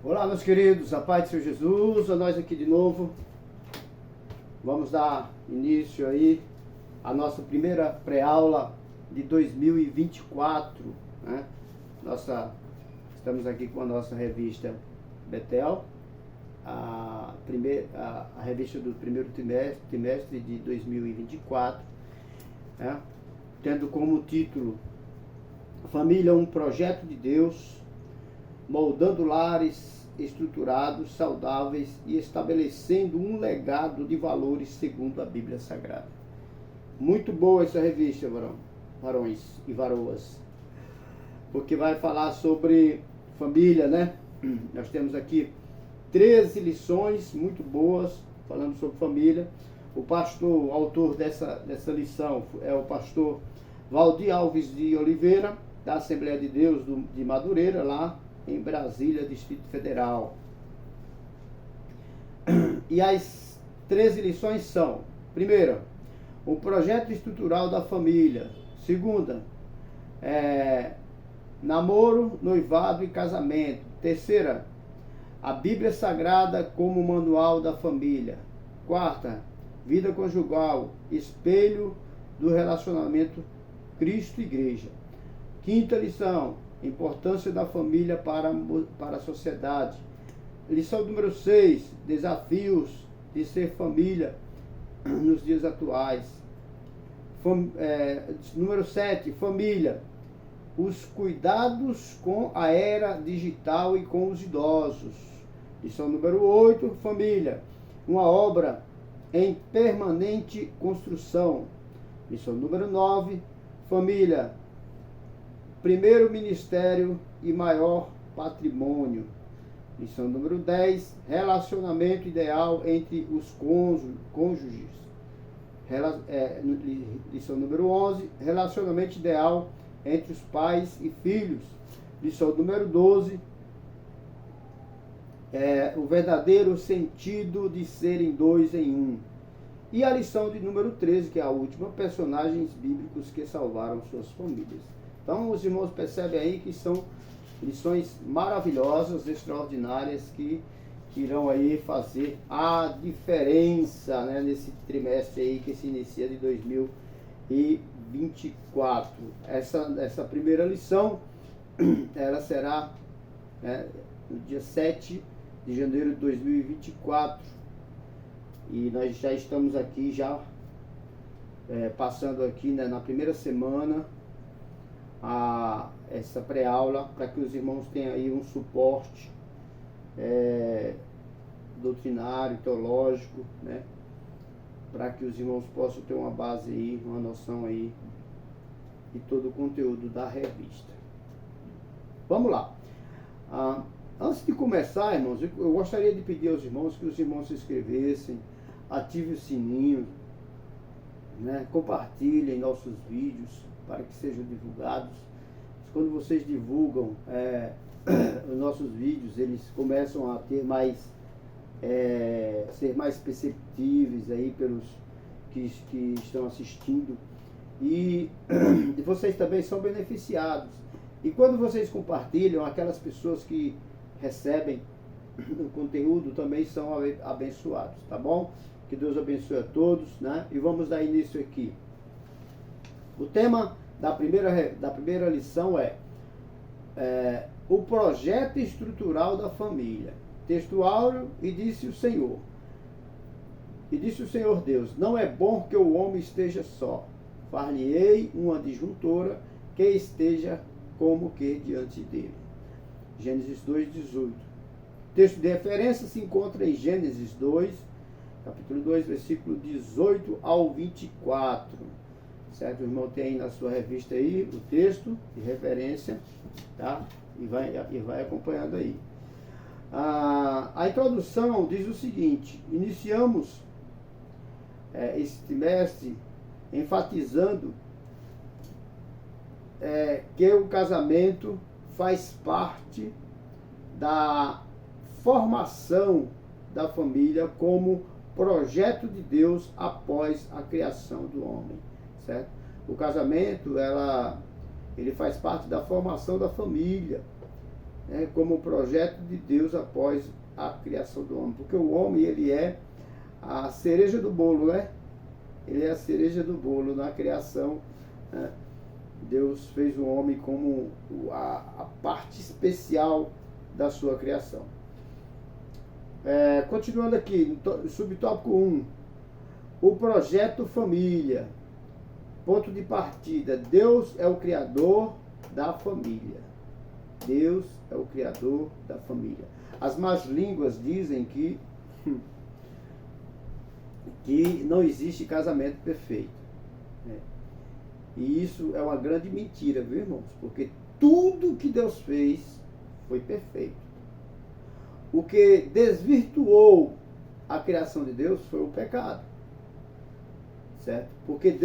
Olá, meus queridos, a paz de Senhor Jesus, a nós aqui de novo. Vamos dar início aí à nossa primeira pré-aula de 2024, né? Estamos aqui com a nossa revista Betel, a revista do primeiro trimestre de 2024, né? Tendo como título Família, um projeto de Deus, moldando lares estruturados, saudáveis e estabelecendo um legado de valores segundo a Bíblia Sagrada. Muito boa essa revista, varões e varoas, porque vai falar sobre família, né? Nós temos aqui 13 lições muito boas falando sobre família. O autor dessa lição é o pastor Valdir Alves de Oliveira, da Assembleia de Deus de Madureira, lá em Brasília, Distrito Federal. E as 13 lições são: primeira, o projeto estrutural da família. Segunda, namoro, noivado e casamento. Terceira, a Bíblia Sagrada como manual da família. Quarta, vida conjugal, espelho do relacionamento Cristo-Igreja. Quinta lição, importância da família para a sociedade. Lição número 6, desafios de ser família nos dias atuais. Número 7, família, os cuidados com a era digital e com os idosos. Lição número 8, família, uma obra em permanente construção. Lição número 9, família, primeiro ministério e maior patrimônio. Lição número 10, relacionamento ideal entre os cônjuges. Lição número 11, relacionamento ideal entre os pais e filhos. Lição número 12, o verdadeiro sentido de serem dois em um. E a lição de número 13, que é a última, personagens bíblicos que salvaram suas famílias. Então, os irmãos percebem aí que são lições maravilhosas, extraordinárias, que irão aí fazer a diferença, né, nesse trimestre aí que se inicia de 2024. Essa primeira lição, ela será, né, no dia 7 de janeiro de 2024. E nós já estamos aqui, passando aqui, né, na primeira semana, essa pré-aula, para que os irmãos tenham aí um suporte doutrinário, teológico, né, para que os irmãos possam ter uma base aí, uma noção aí de todo o conteúdo da revista. Vamos lá. Antes de começar, irmãos, eu gostaria de pedir aos irmãos que os irmãos se inscrevessem, ativem o sininho, né, compartilhem nossos vídeos para que sejam divulgados. Quando vocês divulgam os nossos vídeos, eles começam a ter ser mais perceptíveis aí pelos que estão assistindo, e vocês também são beneficiados. E quando vocês compartilham, aquelas pessoas que recebem o conteúdo também são abençoados, tá bom? Que Deus abençoe a todos, né? E vamos dar início aqui. O tema da primeira lição é o projeto estrutural da família. Texto áureo: e disse o Senhor Deus, não é bom que o homem esteja só. Far-lhe-ei uma disjuntora que esteja como que diante dele. Gênesis 2:18. Texto de referência se encontra em Gênesis 2, capítulo 2, versículo 18 ao 24. Certo? O irmão tem aí na sua revista aí o texto de referência, tá? E vai acompanhando aí. A introdução diz o seguinte: iniciamos esse trimestre enfatizando que o casamento faz parte da formação da família como projeto de Deus após a criação do homem, certo? O casamento, ele faz parte da formação da família. né, como o projeto de Deus após a criação do homem. Porque o homem, ele é a cereja do bolo, né? Ele é a cereja do bolo na criação, né? Deus fez o homem como a parte especial da sua criação. Continuando aqui, subtópico 1. O projeto família. Ponto de partida. Deus é o criador da família. Deus é o criador da família. As más línguas dizem que não existe casamento perfeito. Né? E isso é uma grande mentira, viu, irmãos? Porque tudo que Deus fez foi perfeito. O que desvirtuou a criação de Deus foi o pecado. Certo? Porque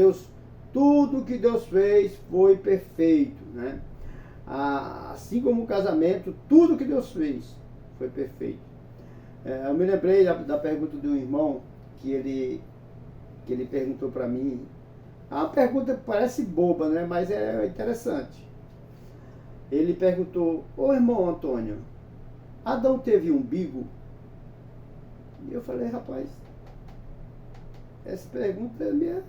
tudo que Deus fez foi perfeito, né? Assim como o casamento, tudo que Deus fez foi perfeito. Eu me lembrei da pergunta de um irmão que ele perguntou para mim. A pergunta parece boba, né? Mas é interessante. Ele perguntou: ô irmão Antônio, Adão teve umbigo? E eu falei: rapaz, essa pergunta é minha.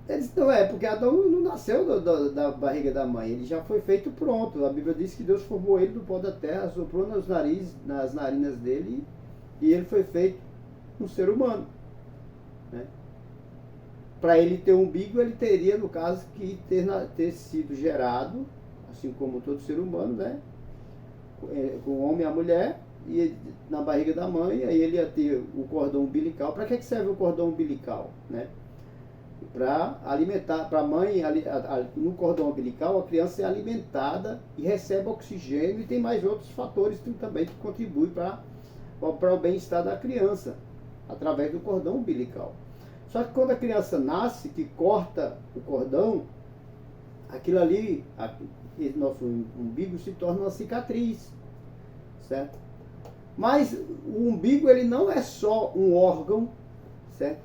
Ele disse: não, porque Adão não nasceu da barriga da mãe, ele já foi feito pronto. A Bíblia diz que Deus formou ele do pó da terra, soprou nas narinas dele, e ele foi feito um ser humano. Né? Para ele ter um umbigo, ele teria, no caso, que ter sido gerado, assim como todo ser humano, né? Com o homem e a mulher, e na barriga da mãe, aí ele ia ter o cordão umbilical. Para que serve o cordão umbilical? Né? Para alimentar, para a mãe, no cordão umbilical, a criança é alimentada e recebe oxigênio, e tem mais outros fatores também que contribuem para o bem-estar da criança, através do cordão umbilical. Só que quando a criança nasce, que corta o cordão, aquilo ali, nosso umbigo se torna uma cicatriz, certo? Mas o umbigo, ele não é só um órgão, certo?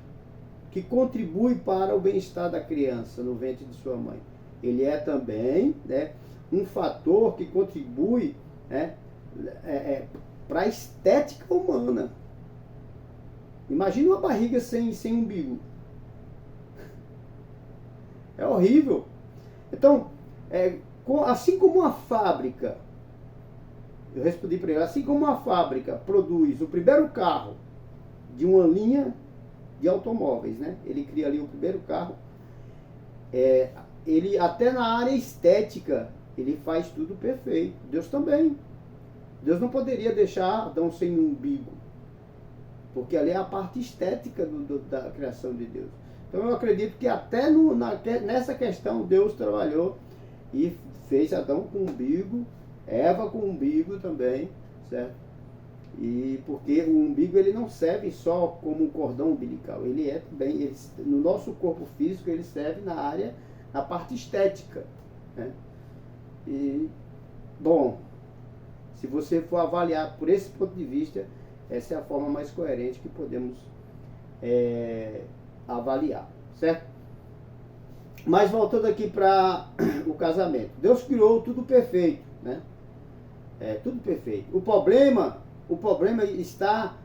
Que contribui para o bem-estar da criança no ventre de sua mãe. Ele é também, né, um fator que contribui, né, para a estética humana. Imagina uma barriga sem umbigo. É horrível. Então, assim como uma fábrica, eu respondi para ele, assim como uma fábrica produz o primeiro carro de uma linha de automóveis, né? Ele cria ali o primeiro carro. Ele, até na área estética, ele faz tudo perfeito. Deus também. Deus não poderia deixar Adão sem um umbigo, porque ali é a parte estética da criação de Deus. Então eu acredito que até nessa questão Deus trabalhou e fez Adão com umbigo, Eva com umbigo também, certo? E porque o umbigo, ele não serve só como um cordão umbilical, ele é também, no nosso corpo físico, ele serve na parte estética, né? E, bom, se você for avaliar por esse ponto de vista, essa é a forma mais coerente que podemos avaliar, certo? Mas voltando aqui para o casamento, Deus criou tudo perfeito, né? Tudo perfeito. O problema está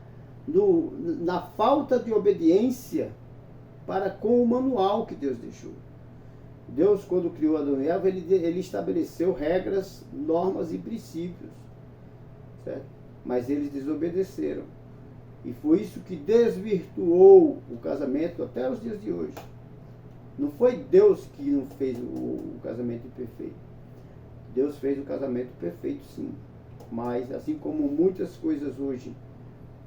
na falta de obediência para com o manual que Deus deixou. Deus, quando criou Adão e Eva, ele estabeleceu regras, normas e princípios, certo? Mas eles desobedeceram. E foi isso que desvirtuou o casamento até os dias de hoje. Não foi Deus que não fez o casamento perfeito. Deus fez o casamento perfeito, sim. Mas, assim como muitas coisas hoje,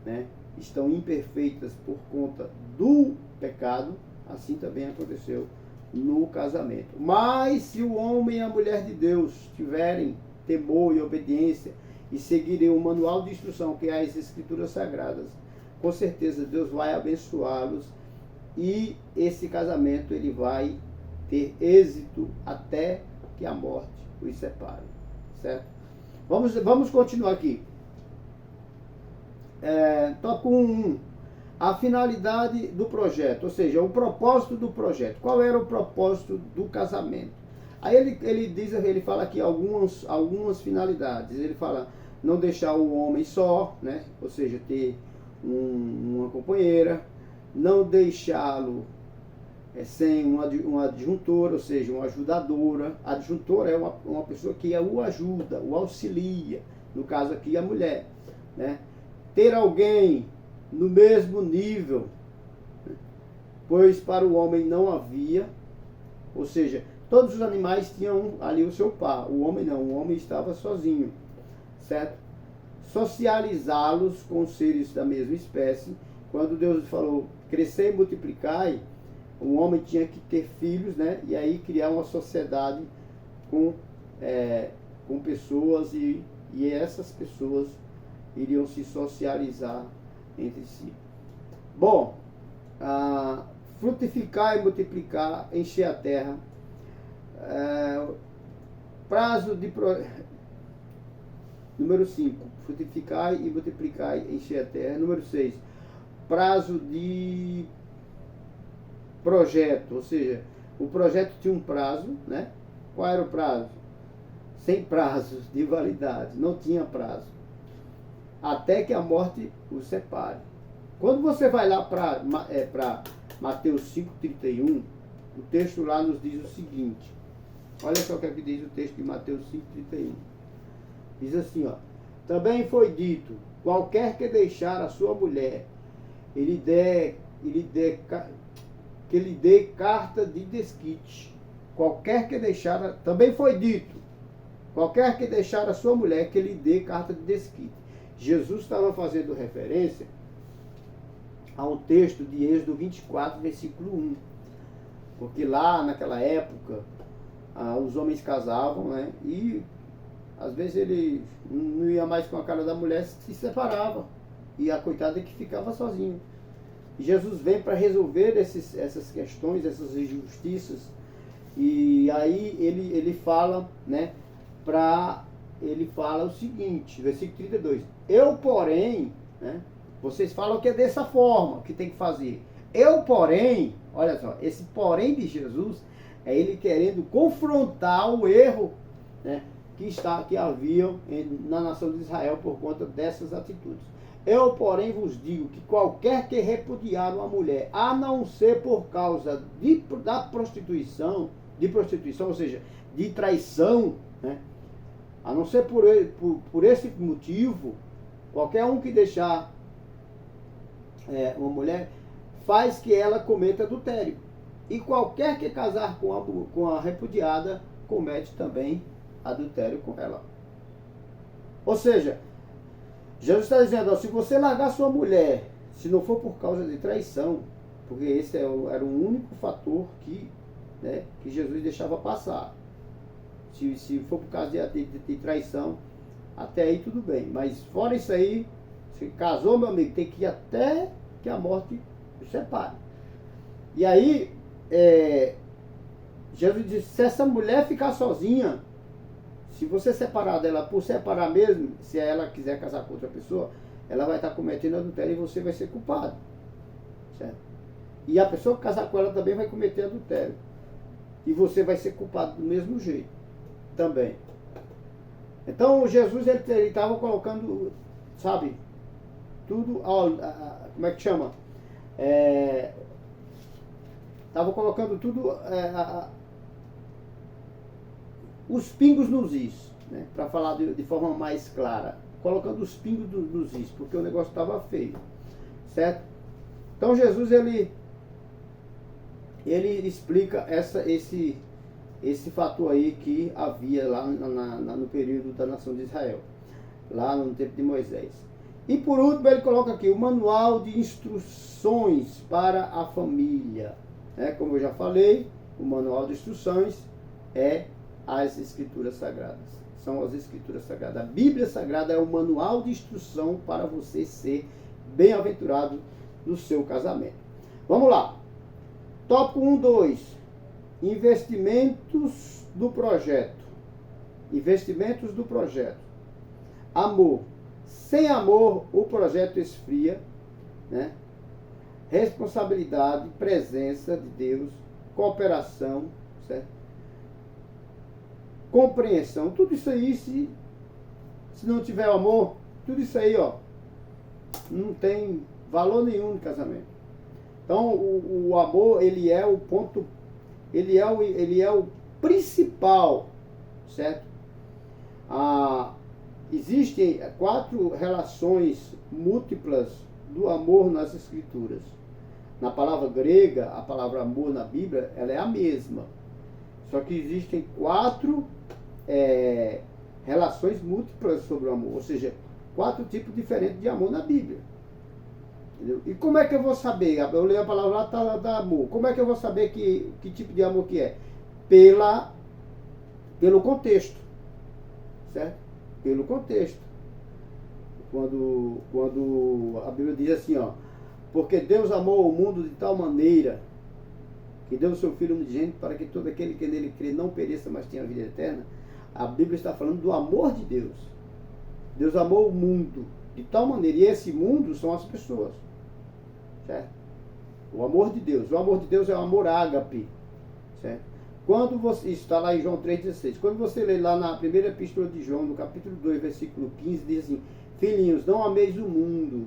né, estão imperfeitas por conta do pecado, assim também aconteceu no casamento. Mas se o homem e a mulher de Deus tiverem temor e obediência e seguirem o manual de instrução que é as Escrituras Sagradas, com certeza Deus vai abençoá-los e esse casamento ele vai ter êxito até que a morte os separe, certo? Vamos continuar aqui. Tópico 1. A finalidade do projeto, ou seja, o propósito do projeto. Qual era o propósito do casamento? Aí ele fala aqui algumas finalidades. Ele fala não deixar o homem só, né? Ou seja, ter uma companheira, não deixá-lo sem uma adjuntora, ou seja, uma ajudadora. A adjuntora é uma pessoa que o ajuda, o auxilia, no caso aqui a mulher, né? Ter alguém no mesmo nível, pois para o homem não havia, ou seja, todos os animais tinham ali o seu par, o homem não, o homem estava sozinho, certo? Socializá-los com seres da mesma espécie. Quando Deus falou, crescer e multiplicai, o homem tinha que ter filhos, né? E aí criar uma sociedade com pessoas e essas pessoas iriam se socializar entre si. Bom, frutificar e multiplicar, encher a terra. Número 5, frutificar e multiplicar, encher a terra. Número 6, prazo de projeto, ou seja, o projeto tinha um prazo, né? Qual era o prazo? Sem prazos de validade, não tinha prazo. Até que a morte os separe. Quando você vai lá para Mateus 5,31, o texto lá nos diz o seguinte. Olha só o que diz o texto de Mateus 5,31. Diz assim, ó. Também foi dito, qualquer que deixar a sua mulher, que lhe dê carta de desquite. Qualquer que deixar, também foi dito, qualquer que deixar a sua mulher, que lhe dê carta de desquite. Jesus estava fazendo referência a um texto de Êxodo 24, versículo 1. Porque lá, naquela época, os homens casavam, né? E às vezes ele não ia mais com a cara da mulher, se separava. E a coitada que ficava sozinha. E Jesus vem para resolver essas questões, essas injustiças. E aí ele fala, né? Ele fala o seguinte, versículo 32. Eu, porém, né? Vocês falam que é dessa forma que tem que fazer. Eu, porém, olha só, esse porém de Jesus é ele querendo confrontar o erro, né, que haviam na nação de Israel por conta dessas atitudes. Eu, porém, vos digo que qualquer que repudiar uma mulher, a não ser por causa da prostituição, ou seja, de traição, né, a não ser por esse motivo, qualquer um que deixar uma mulher, faz que ela cometa adultério. E qualquer que casar com a repudiada, comete também adultério com ela. Ou seja, Jesus está dizendo, ó, se você largar sua mulher, se não for por causa de traição, porque esse era o único fator que Jesus deixava passar. Se for por causa de traição, até aí tudo bem. Mas fora isso aí, se casou, meu amigo, tem que ir até que a morte os separe. E aí, Jesus disse, se essa mulher ficar sozinha, se você separar dela por separar mesmo, se ela quiser casar com outra pessoa, ela vai estar cometendo adultério e você vai ser culpado. Certo? E a pessoa que casar com ela também vai cometer adultério. E você vai ser culpado do mesmo jeito. Também. Então, Jesus, ele estava colocando, sabe, tudo, como é que chama? Estava colocando tudo, os pingos nos is, né? Para falar de forma mais clara. Colocando os pingos nos is, porque o negócio estava feio. Certo? Então Jesus, ele explica esse fator aí que havia lá no período da nação de Israel. Lá no tempo de Moisés. E por último ele coloca aqui o manual de instruções para a família. Como eu já falei, o manual de instruções é as Escrituras Sagradas. São as Escrituras Sagradas. A Bíblia Sagrada é o manual de instrução para você ser bem-aventurado no seu casamento. Vamos lá. Tópico 1.2. Investimentos do projeto. Investimentos do projeto. Amor. Sem amor, o projeto esfria, né? Responsabilidade, presença de Deus, cooperação, certo? compreensão. Tudo isso aí, se não tiver amor, tudo isso aí, ó, não tem valor nenhum no casamento. Então, o amor, ele é o ponto, ele é o principal, certo? Existem 4 relações múltiplas do amor nas Escrituras. Na palavra grega, a palavra amor na Bíblia, ela é a mesma. Só que existem 4 relações múltiplas sobre o amor. Ou seja, 4 tipos diferentes de amor na Bíblia. Entendeu? E como é que eu vou saber? Eu leio a palavra lá, tá da amor. Como é que eu vou saber que tipo de amor que é? Pelo contexto. Certo? Pelo contexto. Quando a Bíblia diz assim, ó, porque Deus amou o mundo de tal maneira que deu o seu Filho unigênito para que todo aquele que nele crê não pereça, mas tenha a vida eterna. A Bíblia está falando do amor de Deus. Deus amou o mundo de tal maneira, e esse mundo são as pessoas. Certo? O amor de Deus. O amor de Deus é o amor ágape. Certo? Quando você, isso está lá em João 3,16. Quando você lê lá na primeira epístola de João, no capítulo 2, versículo 15, diz assim: filhinhos, não ameis o mundo,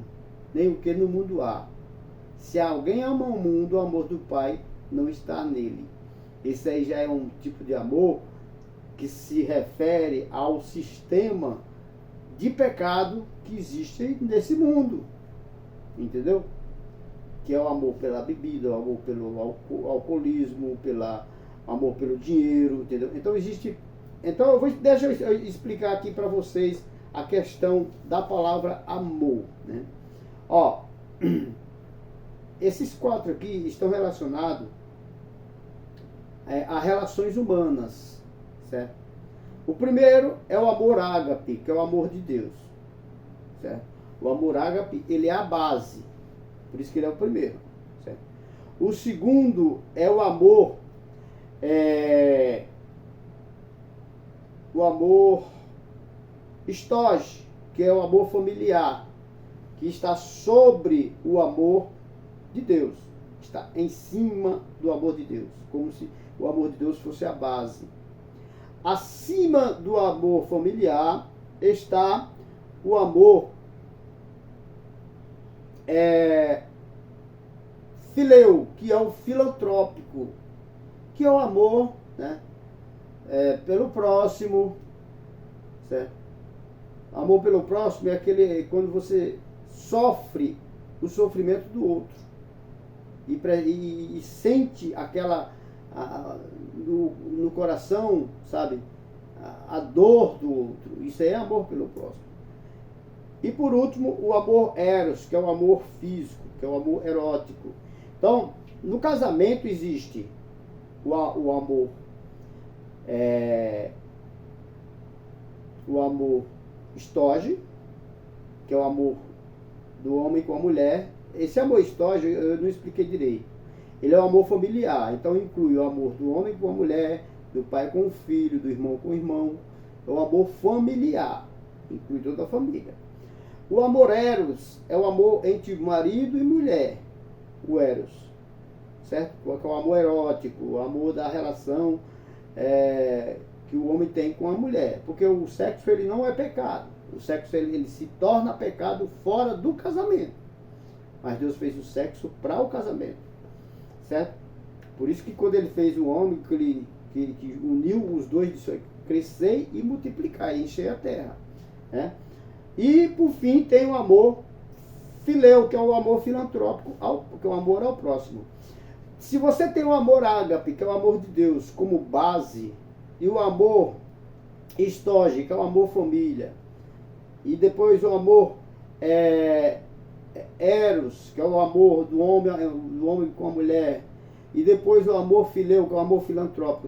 nem o que no mundo há. Se alguém ama o mundo, o amor do Pai não está nele. Esse aí já é um tipo de amor que se refere ao sistema de pecado que existe nesse mundo. Entendeu? Que é o amor pela bebida, o amor pelo alcoolismo, amor pelo dinheiro, entendeu? Então existe. Então deixa eu explicar aqui para vocês a questão da palavra amor, né? Ó, esses 4 aqui estão relacionados a relações humanas, certo? O primeiro é o amor ágape, que é o amor de Deus, certo? O amor ágape, ele é a base, por isso que ele é o primeiro, certo? O segundo é o amor estóge, que é o amor familiar, que está sobre o amor de Deus, está em cima do amor de Deus, como se o amor de Deus fosse a base. Acima do amor familiar está o amor fileu, que é o filantrópico, que é o amor, né, pelo próximo, certo? Amor pelo próximo é aquele quando você sofre o sofrimento do outro e sente aquela no coração, sabe, a dor do outro. Isso aí é amor pelo próximo. E por último, o amor eros, que é o amor físico, que é o amor erótico. Então, no casamento existe o amor estóge, que é o amor do homem com a mulher. Esse amor estóge eu não expliquei direito. Ele é o amor familiar, então inclui o amor do homem com a mulher, do pai com o filho, do irmão com o irmão. É o amor familiar, inclui toda a família. O amor eros é o amor entre marido e mulher, o eros, certo? Que é o amor erótico, o amor da relação que o homem tem com a mulher, porque o sexo ele não é pecado, o sexo ele se torna pecado fora do casamento, mas Deus fez o sexo para o casamento, certo? Por isso que quando ele fez o homem, que uniu os dois, disse: crescer e multiplicar, e encher a terra, né? E por fim tem o amor fileu, que é o amor filantrópico, que é o amor ao próximo. Se você tem o amor ágape, que é o amor de Deus, como base, e o amor estóge, que é o amor família, e depois o amor eros, que é o amor do homem com a mulher, e depois o amor fileu, que é o amor filantrópico,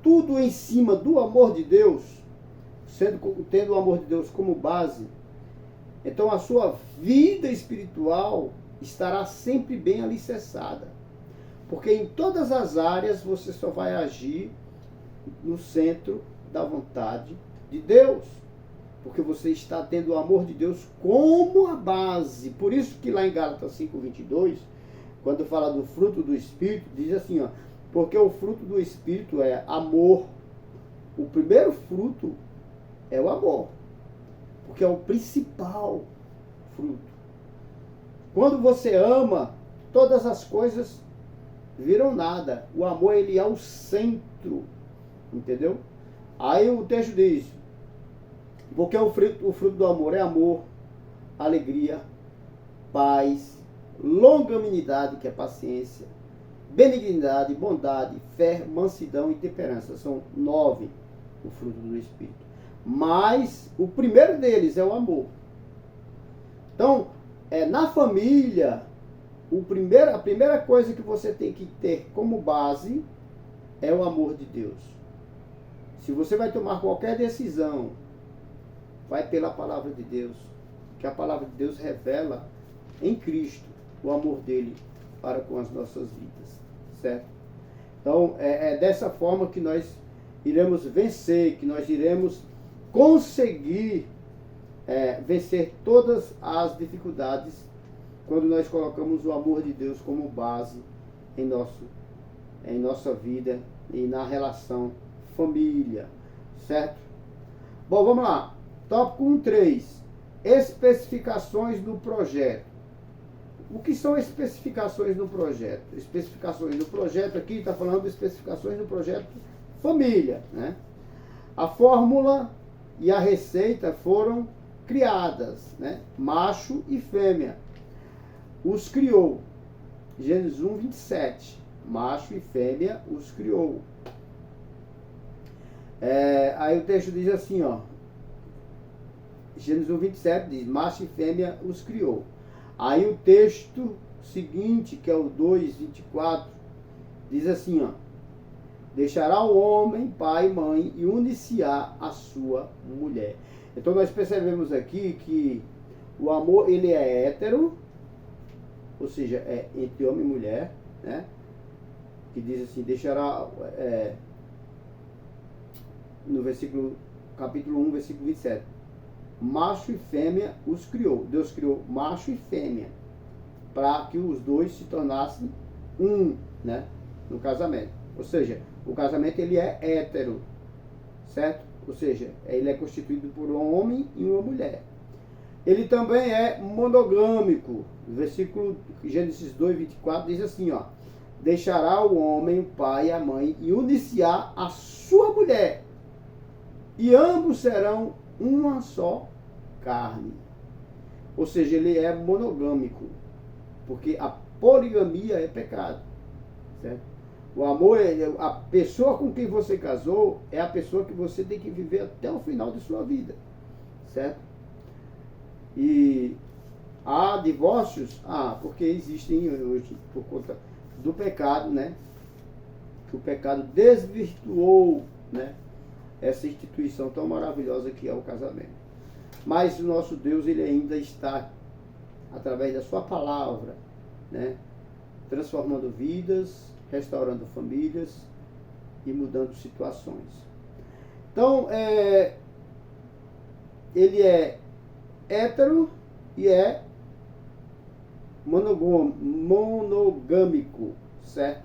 tudo em cima do amor de Deus, tendo o amor de Deus como base, então a sua vida espiritual estará sempre bem alicerçada. Porque em todas as áreas você só vai agir no centro da vontade de Deus. Porque você está tendo o amor de Deus como a base. Por isso que lá em Gálatas 5:22, quando fala do fruto do Espírito, diz assim, ó, porque o fruto do Espírito é amor, o primeiro fruto é o amor, porque é o principal fruto. Quando você ama, todas as coisas viram nada. O amor, ele é o centro, entendeu? Aí o texto diz, porque o fruto do amor é amor, alegria, paz, longanimidade, que é paciência, benignidade, bondade, fé, mansidão e temperança. São 9 o fruto do Espírito. Mas o primeiro deles é o amor. Então, na família, a primeira coisa que você tem que ter como base é o amor de Deus. Se você vai tomar qualquer decisão, vai pela palavra de Deus, que a palavra de Deus revela em Cristo o amor dele para com as nossas vidas, certo? Então, é dessa forma que nós iremos vencer, que nós iremos conseguir vencer todas as dificuldades quando nós colocamos o amor de Deus como base em nossa vida e na relação família, certo? Bom, vamos lá. Tópico 1.3. Especificações do projeto. O que são especificações do projeto? Especificações do projeto aqui está falando de especificações do projeto família, né? A fórmula e a receita foram criadas, né? Macho e fêmea os criou. Gênesis 1:27. Macho e fêmea os criou. Aí o texto diz assim, ó. Gênesis 1:27 diz, macho e fêmea os criou. Aí o texto seguinte, que é o 2:24, diz assim, ó. Deixará o homem, pai e mãe, e unir-se-á a sua mulher. Então nós percebemos aqui que o amor, ele é hétero, ou seja, é entre homem e mulher, né? Que diz assim, deixará, no capítulo 1, versículo 27. Macho e fêmea os criou. Deus criou macho e fêmea para que os dois se tornassem um, né? No casamento. Ou seja, o casamento ele é hétero, certo? Ou seja, ele é constituído por um homem e uma mulher. Ele também é monogâmico. O versículo Gênesis 2:24 diz assim, ó. Deixará o homem, o pai e a mãe e unir-se-á a sua mulher. E ambos serão uma só carne. Ou seja, ele é monogâmico. Porque a poligamia é pecado. Certo? O amor, a pessoa com quem você casou é a pessoa que você tem que viver até o final de sua vida. Certo? E há divórcios? Porque existem hoje, por conta do pecado, né? Que o pecado desvirtuou, né? Essa instituição tão maravilhosa que é o casamento. Mas o nosso Deus, ele ainda está, através da sua palavra, né? Transformando vidas, restaurando famílias e mudando situações. Então, ele é hétero e é monogâmico, certo?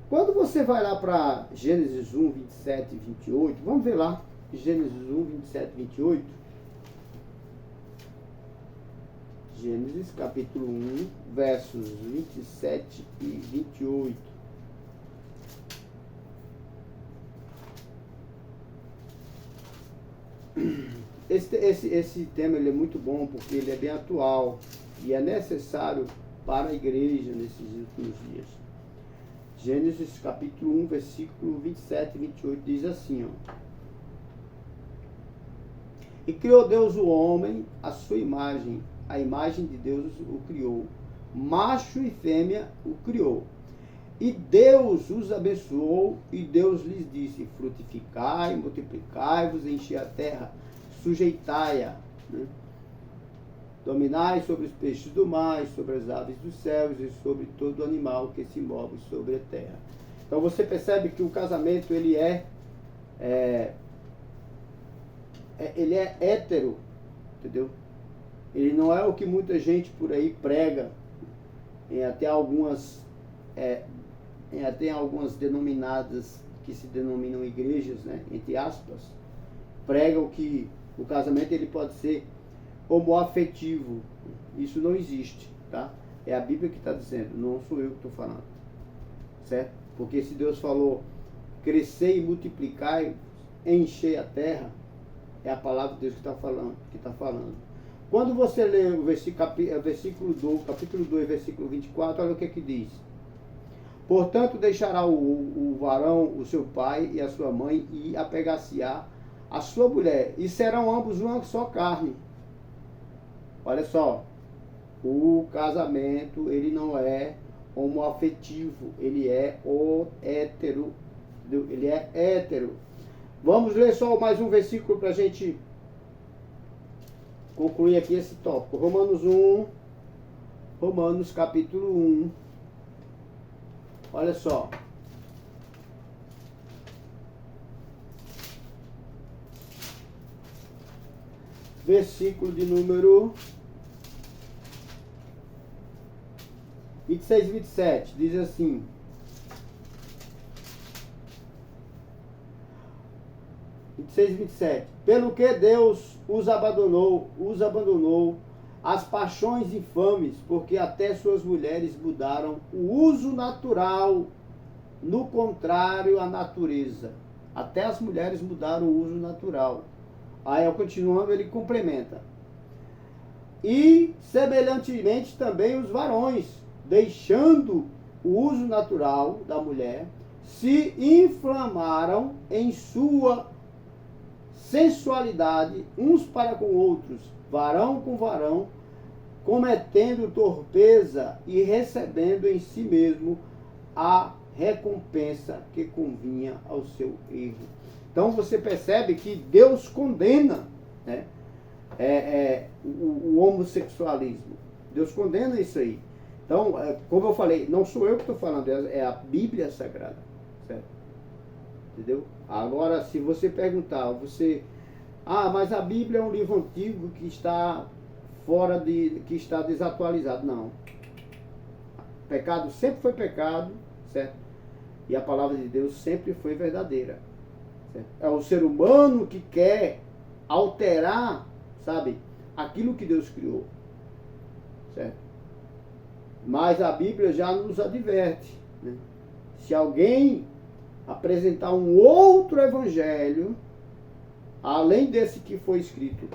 Quando você vai lá para Gênesis 1, 27 e 28, vamos ver lá, Gênesis 1, 27 e 28. Gênesis capítulo 1, versos 27 e 28. Esse tema ele é muito bom porque ele é bem atual e é necessário para a igreja nesses últimos dias. Gênesis capítulo 1, versículo 27 e 28 diz assim, ó. E criou Deus o homem, a sua imagem, a imagem de Deus o criou. Macho e fêmea o criou. E Deus os abençoou e Deus lhes disse, frutificai, multiplicai-vos, enchei a terra, sujeitai-a, né? Dominai sobre os peixes do mar, sobre as aves dos céus e sobre todo animal que se move sobre a terra. Então você percebe que o casamento ele é hétero, entendeu? Ele não é o que muita gente por aí prega, em até algumas denominadas que se denominam igrejas, né, entre aspas, pregam que o casamento ele pode ser homoafetivo. Isso não existe, tá? É a Bíblia que está dizendo, não sou eu que estou falando, certo? Porque se Deus falou, crescer e multiplicar, encher a terra, é a palavra de Deus que está falando. Quando você lê o versículo 2, capítulo 2, versículo 24, olha o que diz. Portanto, deixará o varão, o seu pai e a sua mãe, e apegar-se-á a sua mulher, e serão ambos uma só carne. Olha só, o casamento, ele não é homoafetivo, ele é hétero. Ele é hétero. Vamos ler só mais um versículo para a gente concluir aqui esse tópico. Romanos capítulo 1. Olha só. Versículo de número 26 e 27. Diz assim. E 27. Pelo que Deus os abandonou as paixões infames, porque até suas mulheres mudaram o uso natural, no contrário à natureza. Até as mulheres mudaram o uso natural. Aí, continuando, ele complementa. E, semelhantemente, também os varões, deixando o uso natural da mulher, se inflamaram em sua sensualidade uns para com outros, varão com varão, cometendo torpeza e recebendo em si mesmo a recompensa que convinha ao seu erro. Então você percebe que Deus condena, né, o homossexualismo. Deus condena isso aí. Então, como eu falei, não sou eu que estou falando, é a Bíblia Sagrada, certo? Entendeu? Agora, se você perguntar, mas a Bíblia é um livro antigo que está que está desatualizado. Não. Pecado sempre foi pecado, certo? E a palavra de Deus sempre foi verdadeira. Certo? É o ser humano que quer alterar, sabe, aquilo que Deus criou. Certo? Mas a Bíblia já nos adverte, né? Se alguém apresentar um outro evangelho, além desse que foi escrito,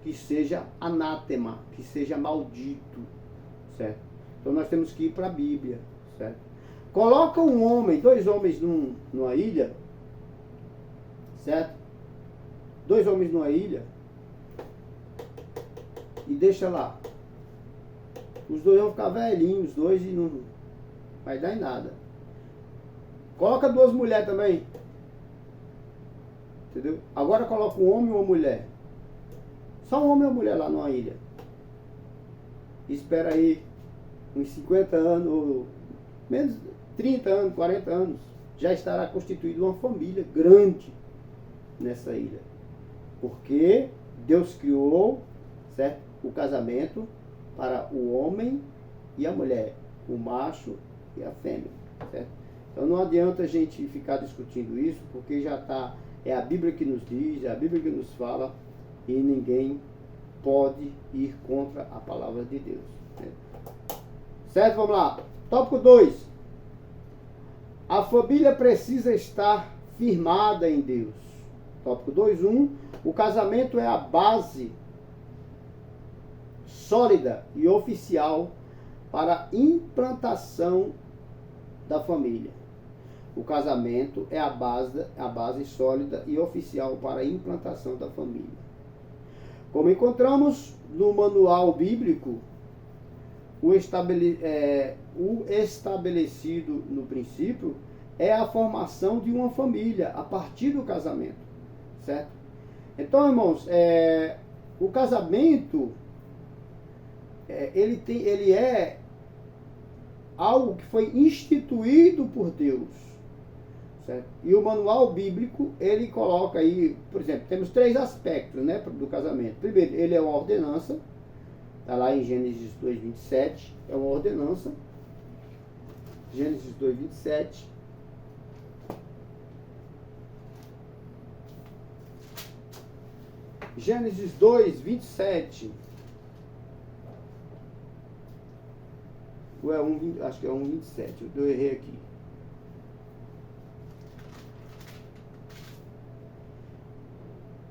que seja anátema, que seja maldito, certo? Então nós temos que ir para a Bíblia, certo? Coloca dois homens numa ilha, certo? Dois homens numa ilha e deixa lá. Os dois vão ficar velhinhos, os dois, e não vai dar em nada. Coloca duas mulheres também. Entendeu? Agora coloca um homem e uma mulher. Só um homem e uma mulher lá numa ilha. Espera aí uns 50 anos, ou menos 30 anos, 40 anos, já estará constituída uma família grande nessa ilha. Porque Deus criou, certo, o casamento para o homem e a mulher, o macho e a fêmea, certo? Então não adianta a gente ficar discutindo isso, porque já está, é a Bíblia que nos diz, é a Bíblia que nos fala, e ninguém pode ir contra a palavra de Deus. Né? Certo? Vamos lá. Tópico 2. A família precisa estar firmada em Deus. Tópico 2.1. O casamento é a base sólida e oficial para a implantação da família. O casamento é a base sólida e oficial para a implantação da família. Como encontramos no manual bíblico, o estabelecido no princípio é a formação de uma família a partir do casamento, certo? Então, irmãos, o casamento ele é algo que foi instituído por Deus, certo? E o manual bíblico, ele coloca aí, por exemplo, temos 3 aspectos, né, do casamento. Primeiro, ele é uma ordenança, está lá em Gênesis 2:27, é uma ordenança. Gênesis 2:27. Gênesis 2, 27. Ou é acho que é 1, 27. Eu errei aqui.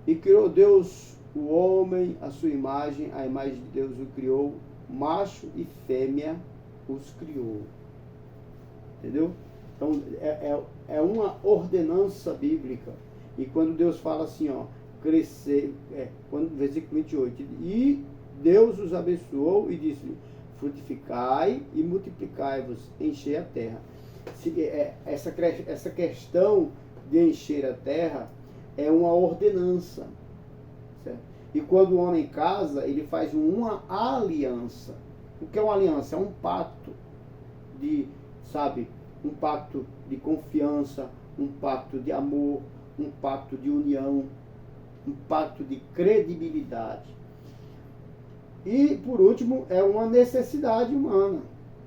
E criou Deus o homem, a sua imagem, a imagem de Deus o criou, macho e fêmea os criou. Entendeu? Então, é uma ordenança bíblica. E quando Deus fala assim, ó, crescer, versículo 28, e Deus os abençoou e disse: frutificai e multiplicai-vos, enchei a terra. Essa questão de encher a terra é uma ordenança, certo? E quando o homem casa, ele faz uma aliança. O que é uma aliança? É um pacto um pacto de confiança, um pacto de amor, um pacto de união, um pacto de credibilidade. E, por último, é uma necessidade humana.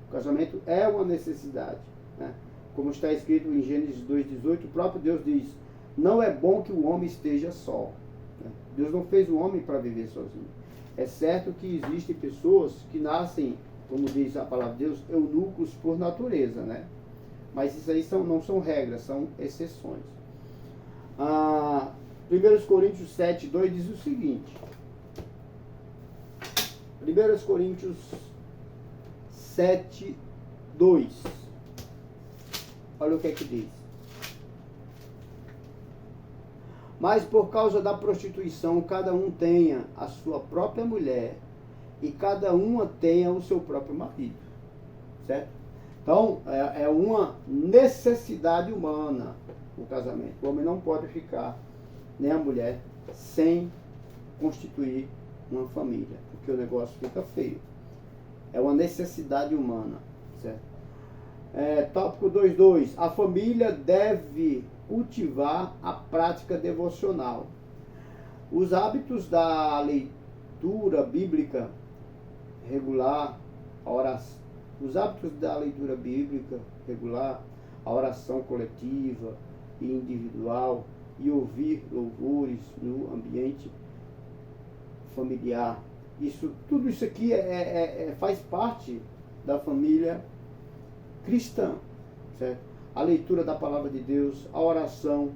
O casamento é uma necessidade, né? Como está escrito em Gênesis 2,18, o próprio Deus diz: não é bom que o homem esteja só. Deus não fez o homem para viver sozinho. É certo que existem pessoas que nascem, como diz a palavra de Deus, eunucos por natureza, né? Mas isso aí não são regras, são exceções. 1 Coríntios 7, 2 diz o seguinte. 1 Coríntios 7, 2. Olha o que é que diz. Mas por causa da prostituição, cada um tenha a sua própria mulher e cada uma tenha o seu próprio marido. Certo? Então, é uma necessidade humana o casamento. O homem não pode ficar, nem a mulher, sem constituir uma família, porque o negócio fica feio. É uma necessidade humana. Certo? Tópico 2.2. A família deve cultivar a prática devocional. Os hábitos da leitura bíblica regular, a oração coletiva e individual e ouvir louvores no ambiente familiar. Tudo isso aqui faz parte da família cristã, certo? A leitura da palavra de Deus, a oração,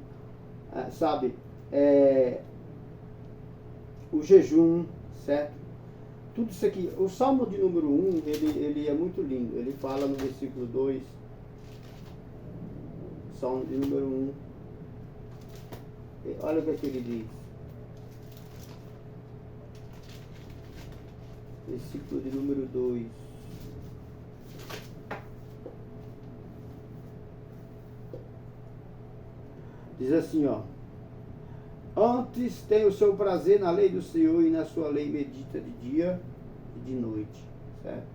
o jejum, certo? Tudo isso aqui. O Salmo de número 1, ele é muito lindo. Ele fala no versículo 2, Salmo de número 1. Olha o que ele diz. Versículo de número 2. Diz assim, ó: antes tem o seu prazer na lei do Senhor, e na sua lei medita de dia e de noite. Certo?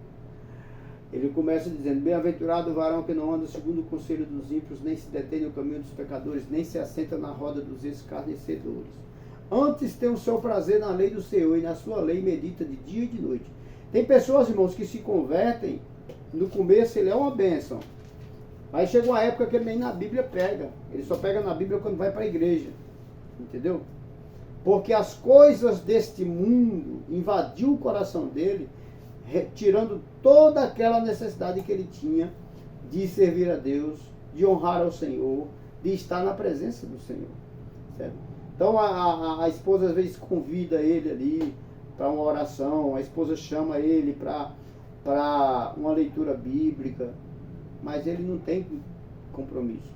Ele começa dizendo: bem-aventurado o varão que não anda segundo o conselho dos ímpios, nem se detém no caminho dos pecadores, nem se assenta na roda dos escarnecedores. Antes tem o seu prazer na lei do Senhor, e na sua lei medita de dia e de noite. Tem pessoas, irmãos, que se convertem, no começo ele é uma bênção. Aí chega uma época que ele nem na Bíblia pega. Ele só pega na Bíblia quando vai para a igreja. Entendeu? Porque as coisas deste mundo invadiu o coração dele, tirando toda aquela necessidade que ele tinha de servir a Deus, de honrar ao Senhor, de estar na presença do Senhor. Certo? Então a esposa às vezes convida ele ali para uma oração, a esposa chama ele para uma leitura bíblica, mas ele não tem compromisso.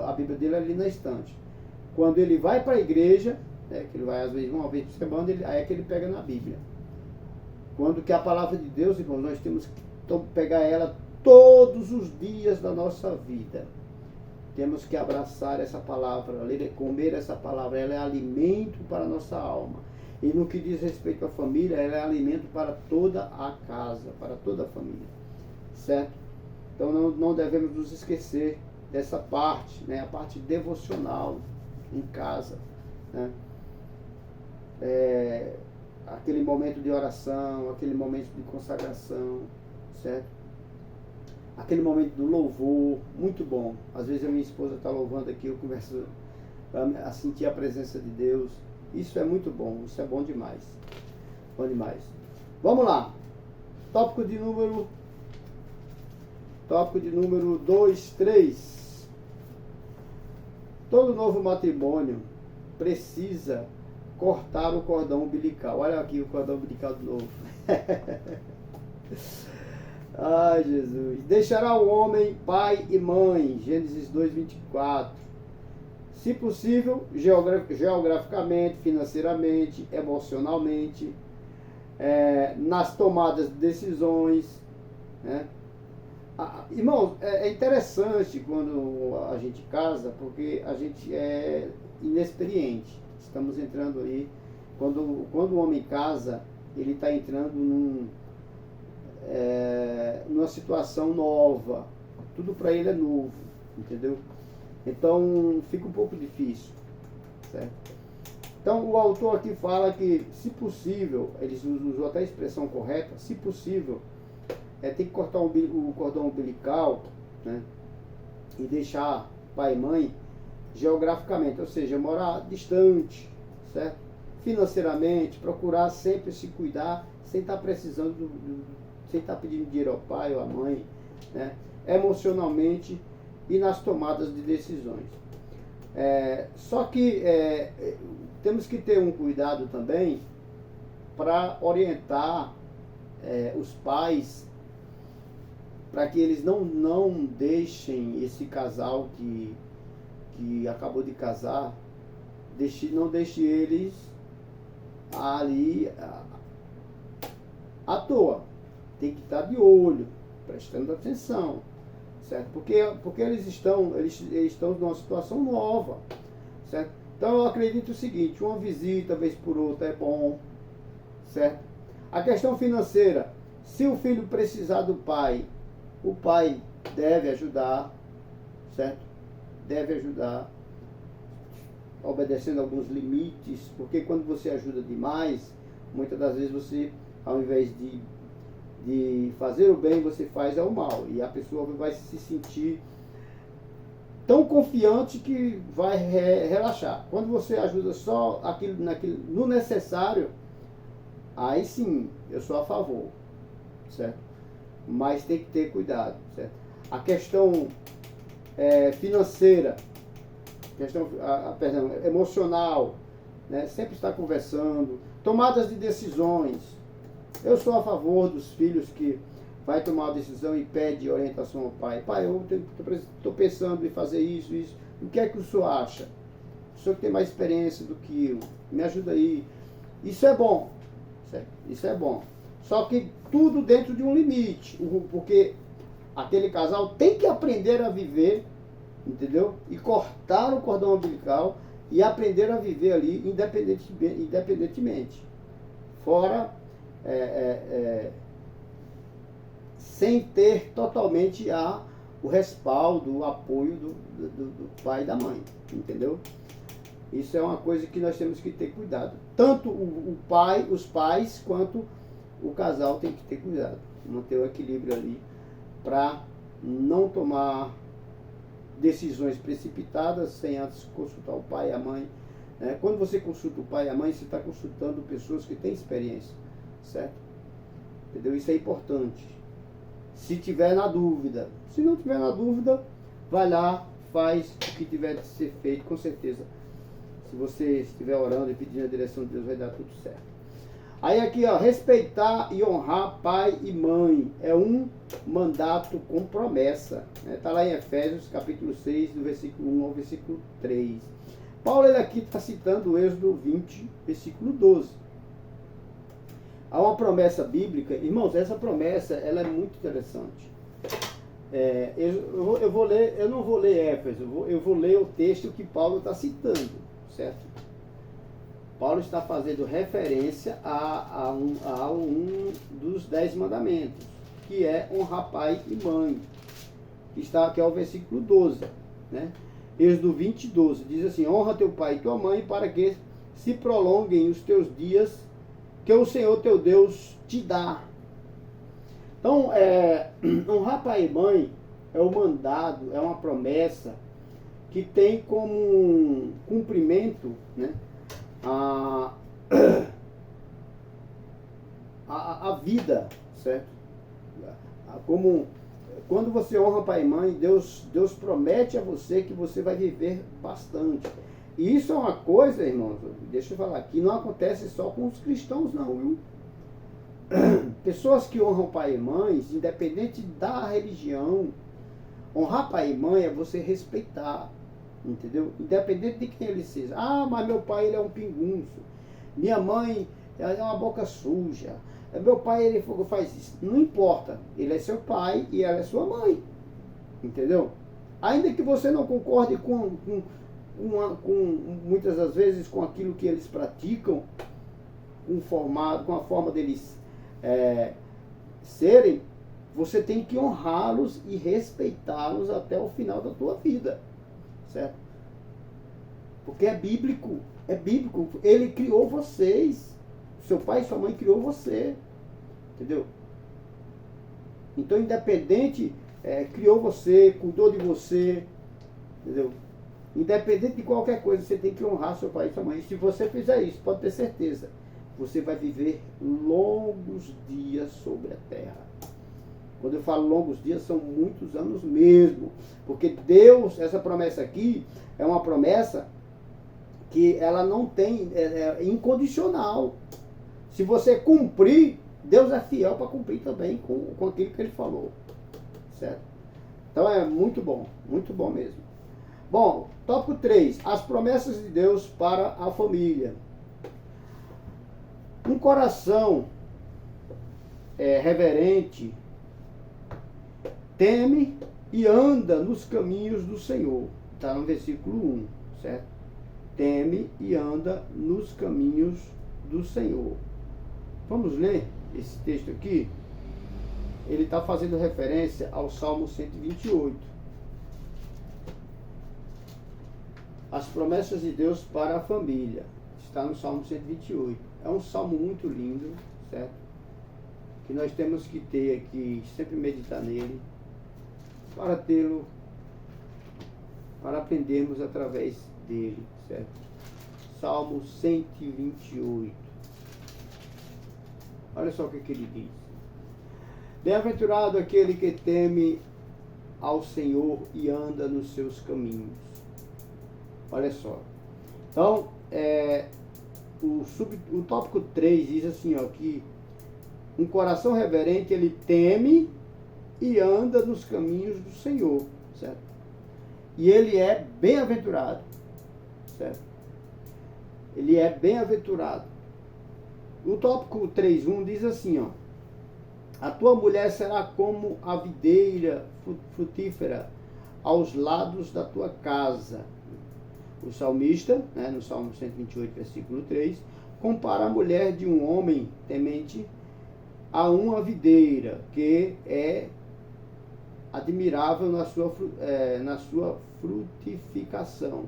A Bíblia dele é ali na estante. Quando ele vai para a igreja, que ele vai às vezes uma vez por semana, aí é que ele pega na Bíblia. Quando que a palavra de Deus, irmãos, nós temos que pegar ela todos os dias da nossa vida. Temos que abraçar essa palavra, comer essa palavra. Ela é alimento para a nossa alma. E no que diz respeito à família, ela é alimento para toda a casa, para toda a família. Certo? Então não devemos nos esquecer dessa parte, né? A parte devocional em casa, né? Aquele momento de oração, aquele momento de consagração, certo? Aquele momento do louvor, muito bom. Às vezes a minha esposa está louvando aqui, eu começo a sentir a presença de Deus Isso é muito bom, isso é bom demais. Bom demais. Vamos lá. Tópico de número 2, 3. Todo novo matrimônio precisa cortar o cordão umbilical. Olha aqui o cordão umbilical de novo. Ai, Jesus. Deixará o homem pai e mãe. Gênesis 2, 24. Se possível, geograficamente, financeiramente, emocionalmente, nas tomadas de decisões, né? Irmãos, é interessante quando a gente casa, porque a gente é inexperiente. Estamos entrando aí, quando o homem casa, ele está entrando numa situação nova. Tudo para ele é novo, entendeu? Então fica um pouco difícil, certo? Então o autor aqui fala que, se possível, ele usou até a expressão correta, se possível, tem que cortar o cordão umbilical, né? E deixar pai e mãe geograficamente, ou seja, morar distante, certo? Financeiramente, procurar sempre se cuidar, sem estar precisando, sem estar pedindo dinheiro ao pai ou à mãe, né? Emocionalmente e nas tomadas de decisões. Só que temos que ter um cuidado também para orientar os pais, para que eles não deixem esse casal que acabou de casar, não deixe eles ali à toa. Tem que estar de olho, prestando atenção, certo? Porque eles estão numa situação nova, certo? Então eu acredito o seguinte: uma visita vez por outra é bom, certo? A questão financeira: se o filho precisar do pai, o pai deve ajudar, certo? Deve ajudar, obedecendo alguns limites, porque quando você ajuda demais, muitas das vezes você, ao invés de fazer o bem, você faz o mal, e a pessoa vai se sentir tão confiante que vai relaxar. Quando você ajuda só no necessário, aí sim, eu sou a favor, certo? Mas tem que ter cuidado, certo? A questão financeira, perdão, emocional, né? Sempre estar conversando, tomadas de decisões. Eu sou a favor dos filhos que vai tomar uma decisão e pede orientação ao pai. Pai, eu estou pensando em fazer isso. O que é que o senhor acha? O senhor que tem mais experiência do que eu, me ajuda aí. Isso é bom, certo? Isso é bom. Só que tudo dentro de um limite, porque aquele casal tem que aprender a viver, entendeu? E cortar o cordão umbilical e aprender a viver ali independentemente. Fora, sem ter totalmente o respaldo, o apoio do pai e da mãe, entendeu? Isso é uma coisa que nós temos que ter cuidado. Tanto os pais, quanto o casal tem que ter cuidado. Manter o equilíbrio ali para não tomar decisões precipitadas sem antes consultar o pai e a mãe. Quando você consulta o pai e a mãe, você está consultando pessoas que têm experiência, certo? Entendeu? Isso é importante. Se tiver na dúvida. Se não tiver na dúvida, vai lá, faz o que tiver de ser feito, com certeza. Se você estiver orando e pedindo a direção de Deus, vai dar tudo certo. Aí aqui, ó, respeitar e honrar pai e mãe é um mandato com promessa. Está lá em Efésios, capítulo 6, do versículo 1 ao versículo 3. Paulo, ele aqui está citando o Êxodo 20, versículo 12. Há uma promessa bíblica. Irmãos, essa promessa, ela é muito interessante. Eu não vou ler Éfeso, eu vou ler o texto que Paulo está citando, certo? Paulo está fazendo referência a um dos 10 mandamentos, que é honrar pai e mãe, que é o versículo 12, né? Êxodo 20, 12, diz assim: honra teu pai e tua mãe, para que se prolonguem os teus dias que o Senhor teu Deus te dá. Então, honrar pai e mãe é um mandado, é uma promessa que tem como cumprimento, né, a, a vida, certo? Como quando você honra pai e mãe, Deus promete a você que você vai viver bastante. E isso é uma coisa, irmãos, deixa eu falar, que não acontece só com os cristãos não, viu? Pessoas que honram pai e mãe, independente da religião, honrar pai e mãe é você respeitar, entendeu? Independente de quem ele seja. Ah, mas meu pai ele é um pingunço. Minha mãe ela é uma boca suja. Meu pai ele faz isso. Não importa. Ele é seu pai e ela é sua mãe. Entendeu? Ainda que você não concorde com muitas das vezes com aquilo que eles praticam, com a forma deles serem, você tem que honrá-los e respeitá-los até o final da tua vida, certo? Porque é bíblico, ele criou vocês, seu pai e sua mãe criou você, entendeu? Então, independente, criou você, cuidou de você, entendeu? Independente de qualquer coisa, você tem que honrar seu pai e sua mãe. E se você fizer isso, pode ter certeza, você vai viver longos dias sobre a terra. Quando eu falo longos dias, são muitos anos mesmo. Porque Deus, essa promessa aqui, é uma promessa que ela não tem, é incondicional. Se você cumprir, Deus é fiel para cumprir também com aquilo que ele falou. Certo? Então é muito bom mesmo. Bom, tópico 3, as promessas de Deus para a família. Um coração reverente teme e anda nos caminhos do Senhor. Está no versículo 1, certo? Teme e anda nos caminhos do Senhor. Vamos ler esse texto aqui? Ele está fazendo referência ao Salmo 128. As promessas de Deus para a família. Está no Salmo 128. É um salmo muito lindo, certo? Que nós temos que ter aqui, sempre meditar nele, para tê-lo, para aprendermos através dele, certo? Salmo 128. Olha só o que ele diz. Bem-aventurado aquele que teme ao Senhor e anda nos seus caminhos. Olha só. Então, o tópico 3 diz assim, ó, que um coração reverente, ele teme e anda nos caminhos do Senhor, certo? E ele é bem-aventurado, certo? Ele é bem-aventurado. O tópico 3.1 diz assim, ó, a tua mulher será como a videira frutífera aos lados da tua casa. O salmista, no Salmo 128, versículo 3, compara a mulher de um homem temente a uma videira, que é admirável na sua frutificação,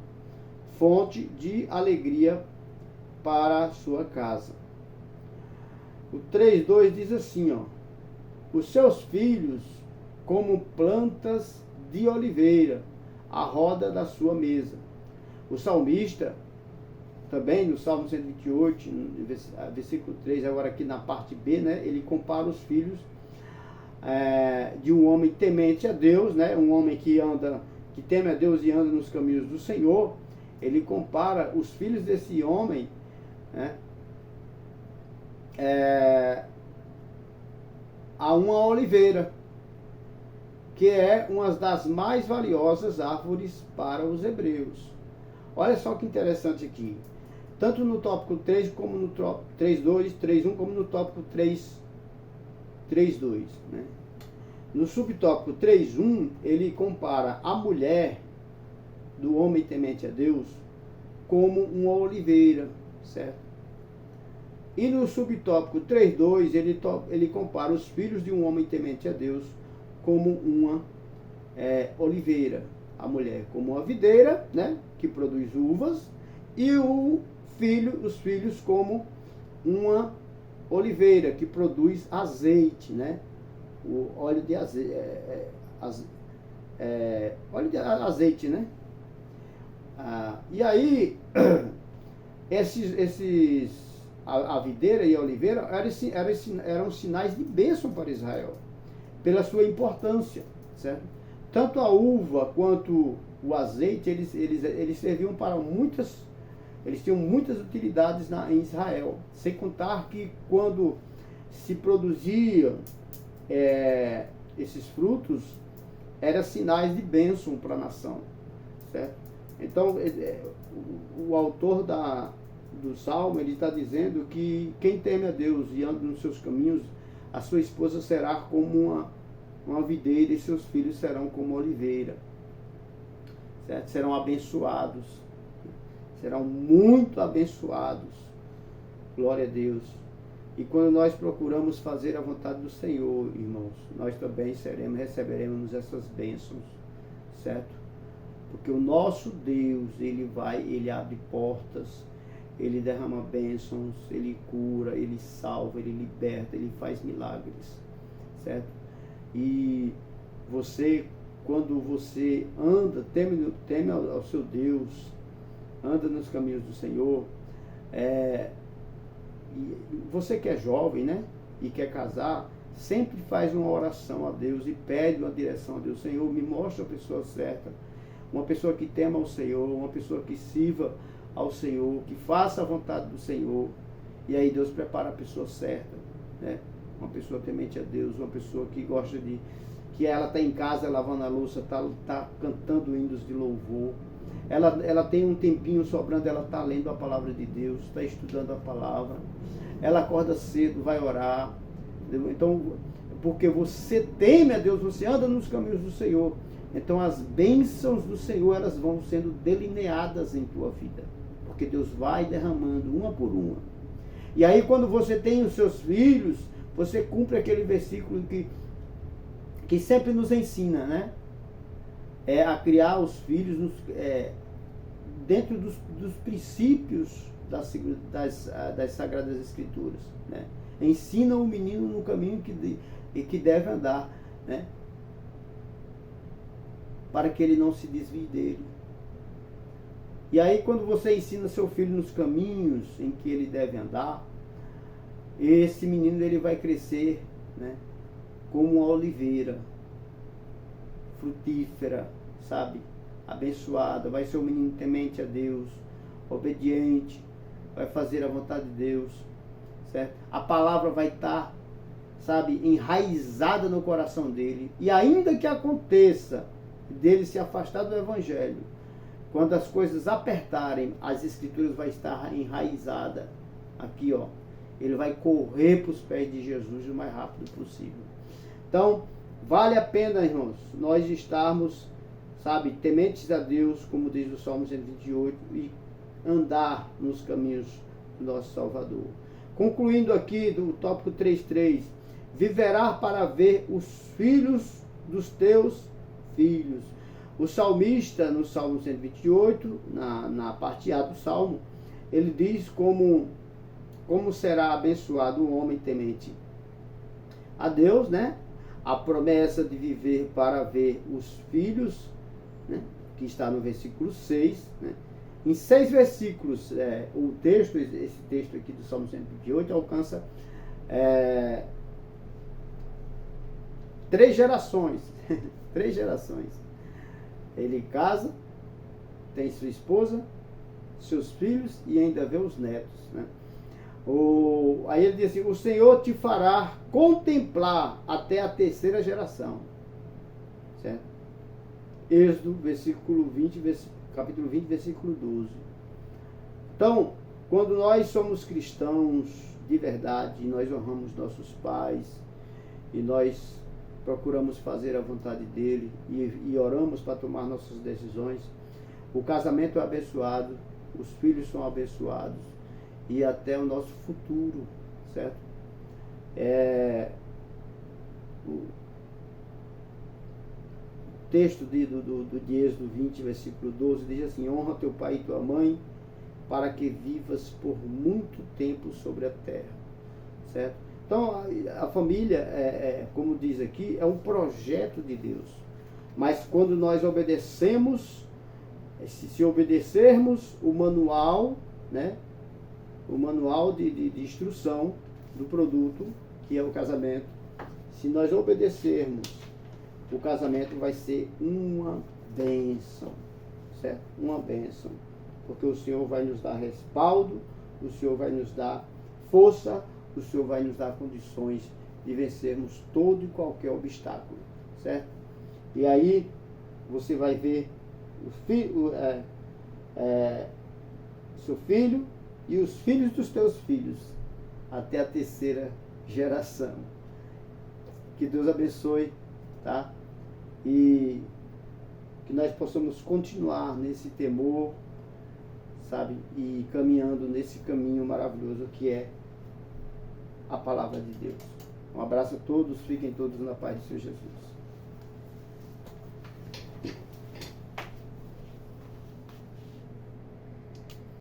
fonte de alegria para a sua casa. O 3.2 diz assim, ó, os seus filhos como plantas de oliveira, à roda da sua mesa. O salmista, também no Salmo 128, versículo 3, agora aqui na parte B, ele compara os filhos de um homem temente a Deus, um homem que teme a Deus e anda nos caminhos do Senhor. Ele compara os filhos desse homem a uma oliveira, que é uma das mais valiosas árvores para os hebreus. Olha só que interessante aqui. Tanto no tópico 3, como no tópico 3.2, 3.1, como no tópico 3.2. No subtópico 3.1, ele compara a mulher do homem temente a Deus como uma oliveira, certo? E no subtópico 3.2, ele compara os filhos de um homem temente a Deus como uma oliveira. A mulher como uma videira, que produz uvas, e os filhos como uma oliveira, que produz azeite, o óleo de azeite, óleo de azeite, e aí A videira e a oliveira eram sinais de bênção para Israel, pela sua importância, certo? Tanto a uva quanto o azeite, eles serviam para eles tinham muitas utilidades em Israel, sem contar que quando se produziam esses frutos, eram sinais de bênção para a nação, certo? Então, o autor do Salmo, ele está dizendo que quem teme a Deus e anda nos seus caminhos, a sua esposa será como uma videira e seus filhos serão como oliveira, certo? Serão abençoados, serão muito abençoados, glória a Deus. E quando nós procuramos fazer a vontade do Senhor, irmãos, nós também receberemos essas bênçãos, certo? Porque o nosso Deus, ele abre portas, ele derrama bênçãos, ele cura, ele salva, ele liberta, ele faz milagres, certo? E você, quando você anda, teme ao seu Deus, anda nos caminhos do Senhor, e você que é jovem, né, e quer casar, sempre faz uma oração a Deus e pede uma direção a Deus. Senhor, me mostra a pessoa certa, uma pessoa que tema ao Senhor, uma pessoa que sirva ao Senhor, que faça a vontade do Senhor. E aí Deus prepara a pessoa certa, né? Uma pessoa temente a Deus, uma pessoa que gosta que ela está em casa lavando a louça, tá cantando hinos de louvor, ela tem um tempinho sobrando, ela está lendo a palavra de Deus, está estudando a palavra, ela acorda cedo, vai orar, entendeu? Então, porque você teme a Deus, você anda nos caminhos do Senhor, então as bênçãos do Senhor, elas vão sendo delineadas em tua vida, porque Deus vai derramando uma por uma. E aí quando você tem os seus filhos, você cumpre aquele versículo que sempre nos ensina, né? A criar os filhos dentro dos princípios das Sagradas Escrituras, né? Ensina o menino no caminho que deve andar, né? Para que ele não se desvie dele. E aí quando você ensina seu filho nos caminhos em que ele deve andar, esse menino ele vai crescer, né, como uma oliveira frutífera, sabe, abençoada, vai ser um menino temente a Deus, obediente, vai fazer a vontade de Deus, certo? A palavra vai estar, sabe, enraizada no coração dele, e ainda que aconteça dele se afastar do Evangelho, quando as coisas apertarem, as Escrituras vai estar enraizada aqui, ó. Ele vai correr para os pés de Jesus o mais rápido possível. Então, vale a pena, irmãos, nós estarmos, sabe, tementes a Deus, como diz o Salmo 128, e andar nos caminhos do nosso Salvador. Concluindo aqui do tópico 3.3, viverá para ver os filhos dos teus filhos. O salmista, no Salmo 128, na parte A do Salmo, ele diz como será abençoado o homem temente a Deus, né? A promessa de viver para ver os filhos, né? Que está no versículo 6, né? Em 6 versículos, esse texto aqui do Salmo 128 alcança 3 gerações. 3 gerações. Ele casa, tem sua esposa, seus filhos e ainda vê os netos, né? Aí ele diz assim: o Senhor te fará contemplar até a 3ª geração, certo? Êxodo, capítulo 20, versículo 12. Então, quando nós somos cristãos de verdade, nós honramos nossos pais e nós procuramos fazer a vontade dele e oramos para tomar nossas decisões, o casamento é abençoado, os filhos são abençoados e até o nosso futuro, certo? O texto de Êxodo 20, versículo 12, diz assim: honra teu pai e tua mãe para que vivas por muito tempo sobre a terra, certo? Então a família, como diz aqui, é um projeto de Deus, mas quando nós obedecemos, se obedecermos o manual, né, o manual de instrução do produto, que é o casamento. Se nós obedecermos, o casamento vai ser uma bênção, certo? Uma bênção, porque o Senhor vai nos dar respaldo, o Senhor vai nos dar força, o Senhor vai nos dar condições de vencermos todo e qualquer obstáculo, certo? E aí você vai ver seu filho e os filhos dos teus filhos até a terceira geração. Que Deus abençoe, tá? E que nós possamos continuar nesse temor, sabe? E caminhando nesse caminho maravilhoso que é a palavra de Deus. Um abraço a todos, fiquem todos na paz do Senhor Jesus.